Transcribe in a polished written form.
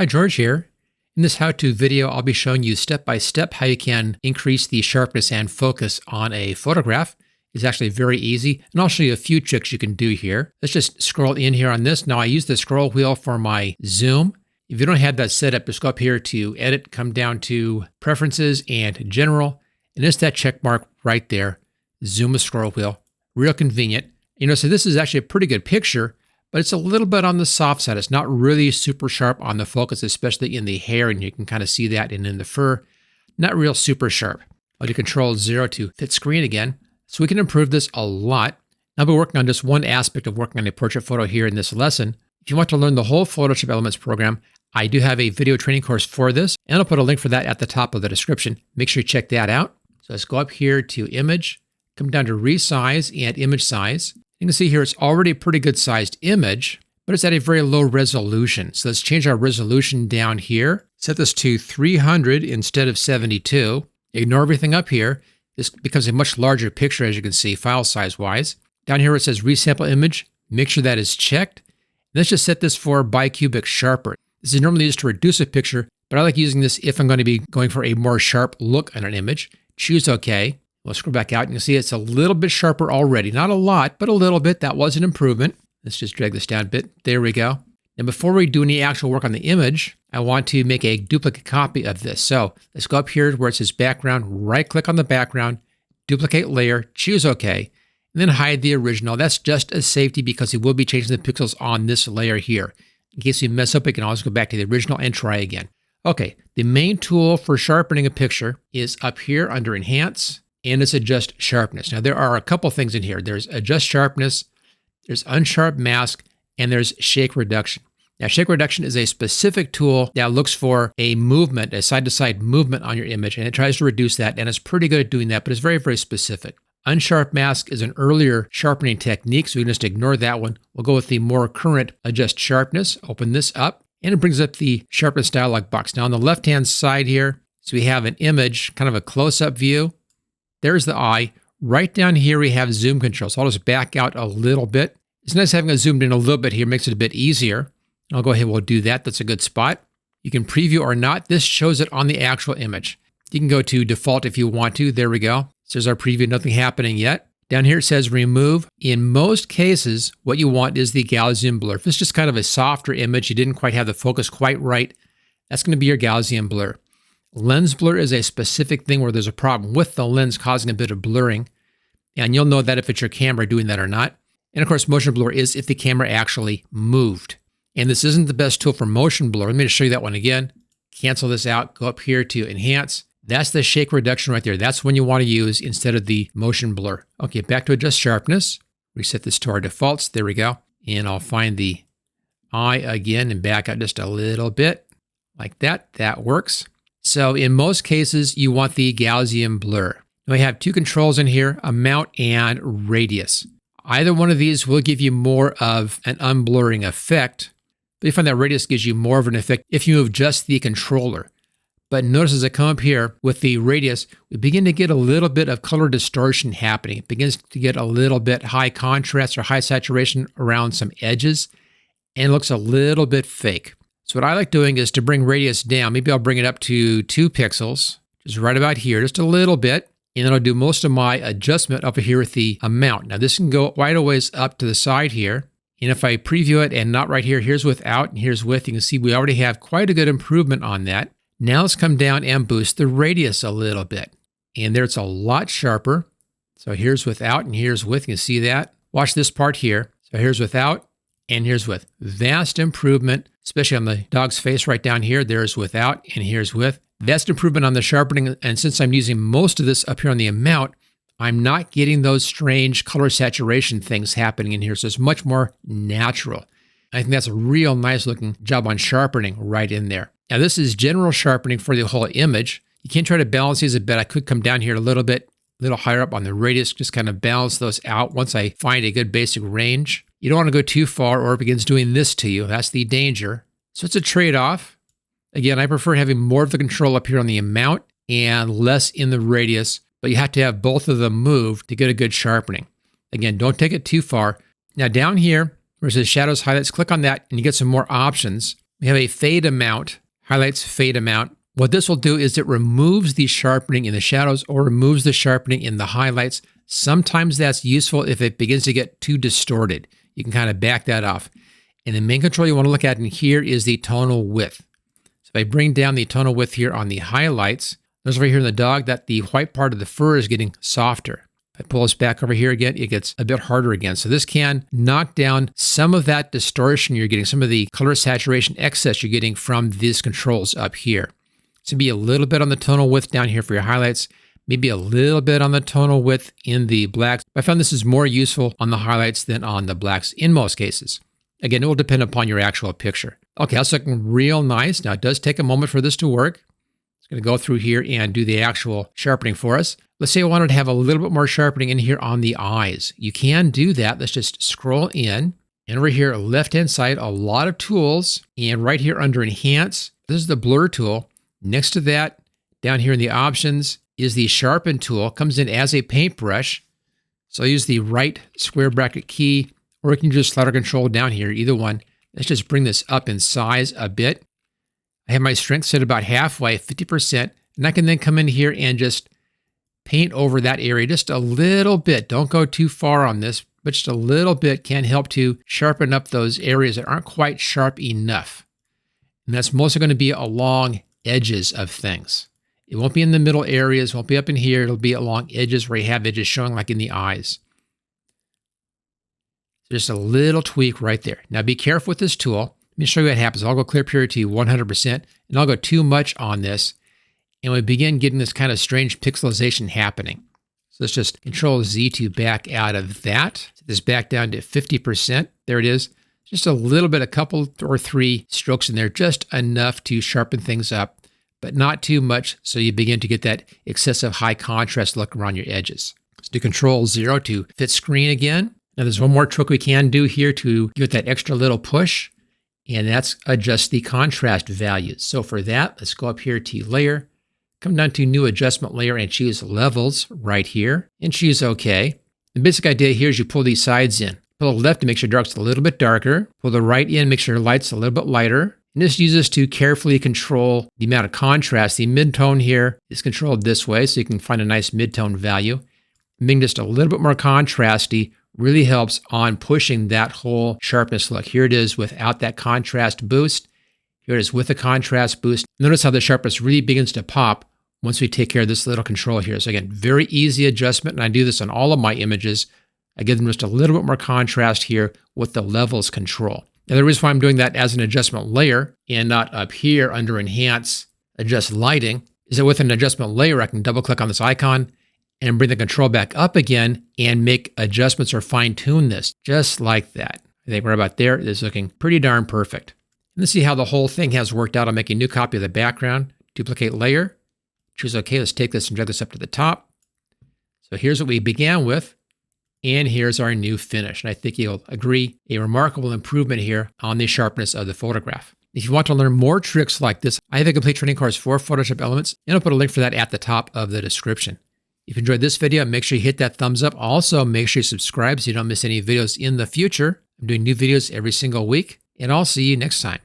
Hi, George here. In this how-to video, I'll be showing you step-by-step how you can increase the sharpness and focus on a photograph. It's actually very easy, and I'll show you a few tricks you can do here. Let's just scroll in here on this. Now, I use the scroll wheel for my zoom. If you don't have that set up, just go up here to Edit, come down to Preferences and General, and it's that check mark right there, Zoom with scroll wheel. Real convenient. So this is actually a pretty good picture, but it's a little bit on the soft side. It's not really super sharp on the focus, especially in the hair, and you can kind of see that, and in the fur. Not real super sharp. I'll do Control-0 to fit screen again. So we can improve this a lot. I'll be working on just one aspect of working on a portrait photo here in this lesson. If you want to learn the whole Photoshop Elements program, I do have a video training course for this, and I'll put a link for that at the top of the description. Make sure you check that out. So let's go up here to Image, come down to Resize and Image Size. You can see here it's already a pretty good sized image, but it's at a very low resolution. So let's change our resolution down here. Set this to 300 instead of 72. Ignore everything up here. This becomes a much larger picture, as you can see, file size wise. Down here where it says Resample Image, make sure that is checked. Let's just set this for bicubic sharper. This is normally used to reduce a picture, but I like using this if I'm going to be going for a more sharp look on an image. Choose OK. We'll scroll back out and you'll see it's a little bit sharper already. Not a lot, but a little bit. That was an improvement. Let's just drag this down a bit. There we go. Now before we do any actual work on the image, I want to make a duplicate copy of this. So let's go up here where it says background, right click on the background, duplicate layer, choose OK, and then hide the original. That's just a safety because it will be changing the pixels on this layer here. In case you mess up, you can always go back to the original and try again. Okay, the main tool for sharpening a picture is up here under Enhance, and it's Adjust Sharpness. Now, there are a couple things in here. There's Adjust Sharpness, there's Unsharp Mask, and there's Shake Reduction. Now, Shake Reduction is a specific tool that looks for a movement, a side-to-side movement on your image, and it tries to reduce that, and it's pretty good at doing that, but it's very, very specific. Unsharp Mask is an earlier sharpening technique, so we can just ignore that one. We'll go with the more current Adjust Sharpness. Open this up, and it brings up the Sharpness dialog box. Now, on the left-hand side here, so we have an image, kind of a close-up view. There's the eye. Right down here, we have zoom control. So I'll just back out a little bit. It's nice having it zoomed in a little bit here. Makes it a bit easier. I'll go ahead and we'll do that. That's a good spot. You can preview or not. This shows it on the actual image. You can go to default if you want to. There we go. So there's our preview. Nothing happening yet. Down here it says remove. In most cases, what you want is the Gaussian blur. If it's just kind of a softer image, you didn't quite have the focus quite right, that's going to be your Gaussian blur. Lens blur is a specific thing where there's a problem with the lens causing a bit of blurring. And you'll know that if it's your camera doing that or not. And of course, motion blur is if the camera actually moved. And this isn't the best tool for motion blur. Let me just show you that one again. Cancel this out. Go up here to Enhance. That's the Shake Reduction right there. That's one you want to use instead of the motion blur. Okay, back to Adjust Sharpness. Reset this to our defaults. There we go. And I'll find the eye again and back out just a little bit. Like that. That works. So in most cases, you want the Gaussian blur. Now we have two controls in here, amount and radius. Either one of these will give you more of an unblurring effect, but you find that radius gives you more of an effect if you move just the controller. But notice as I come up here with the radius, we begin to get a little bit of color distortion happening. It begins to get a little bit high contrast or high saturation around some edges, and it looks a little bit fake. So what I like doing is to bring radius down. Maybe I'll bring it up to 2 pixels, just right about here, just a little bit. And then I'll do most of my adjustment up here with the amount. Now this can go quite a ways up to the side here. And if I preview it and not right here, here's without and here's with, you can see we already have quite a good improvement on that. Now let's come down and boost the radius a little bit. And there it's a lot sharper. So here's without and here's with, you can see that. Watch this part here. So here's without and here's with. Vast improvement, especially on the dog's face right down here. There's without and here's with. Vast improvement on the sharpening, and since I'm using most of this up here on the amount, I'm not getting those strange color saturation things happening in here, so it's much more natural. I think that's a real nice looking job on sharpening right in there. Now this is general sharpening for the whole image. You can try to balance these a bit. I could come down here a little bit, a little higher up on the radius, just kind of balance those out once I find a good basic range. You don't want to go too far or it begins doing this to you. That's the danger. So it's a trade-off. Again, I prefer having more of the control up here on the amount and less in the radius, but you have to have both of them move to get a good sharpening. Again, don't take it too far. Now down here, where it says Shadows Highlights, click on that and you get some more options. We have a fade amount, highlights fade amount. What this will do is it removes the sharpening in the shadows or removes the sharpening in the highlights. Sometimes that's useful if it begins to get too distorted. You can kind of back that off. And the main control you want to look at in here is the tonal width. So if I bring down the tonal width here on the highlights, notice over here in the dog that the white part of the fur is getting softer. If I pull this back over here again, it gets a bit harder again. So this can knock down some of that distortion you're getting, some of the color saturation excess you're getting from these controls up here. So be a little bit on the tonal width down here for your highlights, maybe a little bit on the tonal width in the blacks. I found this is more useful on the highlights than on the blacks in most cases. Again, it will depend upon your actual picture. Okay, that's looking real nice. Now, it does take a moment for this to work. It's going to go through here and do the actual sharpening for us. Let's say I wanted to have a little bit more sharpening in here on the eyes. You can do that. Let's just scroll in. And over here, left-hand side, a lot of tools. And right here under Enhance, this is the Blur tool. Next to that, down here in the options, is the Sharpen tool. It comes in as a paintbrush. So I'll use the right square bracket key, or you can just slider control down here, either one. Let's just bring this up in size a bit. I have my strength set about halfway, 50%, and I can then come in here and just paint over that area just a little bit. Don't go too far on this, but just a little bit can help to sharpen up those areas that aren't quite sharp enough. And that's mostly going to be along edges of things. It won't be in the middle areas, won't be up in here. It'll be along edges where you have edges showing, like in the eyes. Just a little tweak right there. Now be careful with this tool. Let me show you what happens. I'll go clear purity to 100%, and I'll go too much on this, and we begin getting this kind of strange pixelization happening. So let's just Control Z to back out of that. Set this back down to 50%. There it is. Just a little bit, a couple or three strokes in there, just enough to sharpen things up, but not too much, so you begin to get that excessive high contrast look around your edges. Let's do Control 0 to fit screen again. Now there's one more trick we can do here to give it that extra little push, and that's adjust the contrast values. So for that, let's go up here to Layer, come down to New Adjustment Layer and choose Levels right here, and choose OK. The basic idea here is you pull these sides in. Pull the left to make sure dark's a little bit darker. Pull the right in, make sure light's a little bit lighter. And this uses to carefully control the amount of contrast. The mid-tone here is controlled this way, so you can find a nice mid-tone value. Being just a little bit more contrasty really helps on pushing that whole sharpness look. Here it is without that contrast boost. Here it is with the contrast boost. Notice how the sharpness really begins to pop once we take care of this little control here. So again, very easy adjustment, and I do this on all of my images. I give them just a little bit more contrast here with the levels control. Now the reason why I'm doing that as an adjustment layer and not up here under Enhance, Adjust Lighting, is that with an adjustment layer, I can double click on this icon and bring the control back up again and make adjustments or fine tune this just like that. I think right about there is looking pretty darn perfect. And let's see how the whole thing has worked out. I'll make a new copy of the background, duplicate layer, choose OK. Let's take this and drag this up to the top. So here's what we began with, and here's our new finish. And I think you'll agree, a remarkable improvement here on the sharpness of the photograph. If you want to learn more tricks like this, I have a complete training course for Photoshop Elements, and I'll put a link for that at the top of the description. If you enjoyed this video, make sure you hit that thumbs up. Also, make sure you subscribe so you don't miss any videos in the future. I'm doing new videos every single week, and I'll see you next time.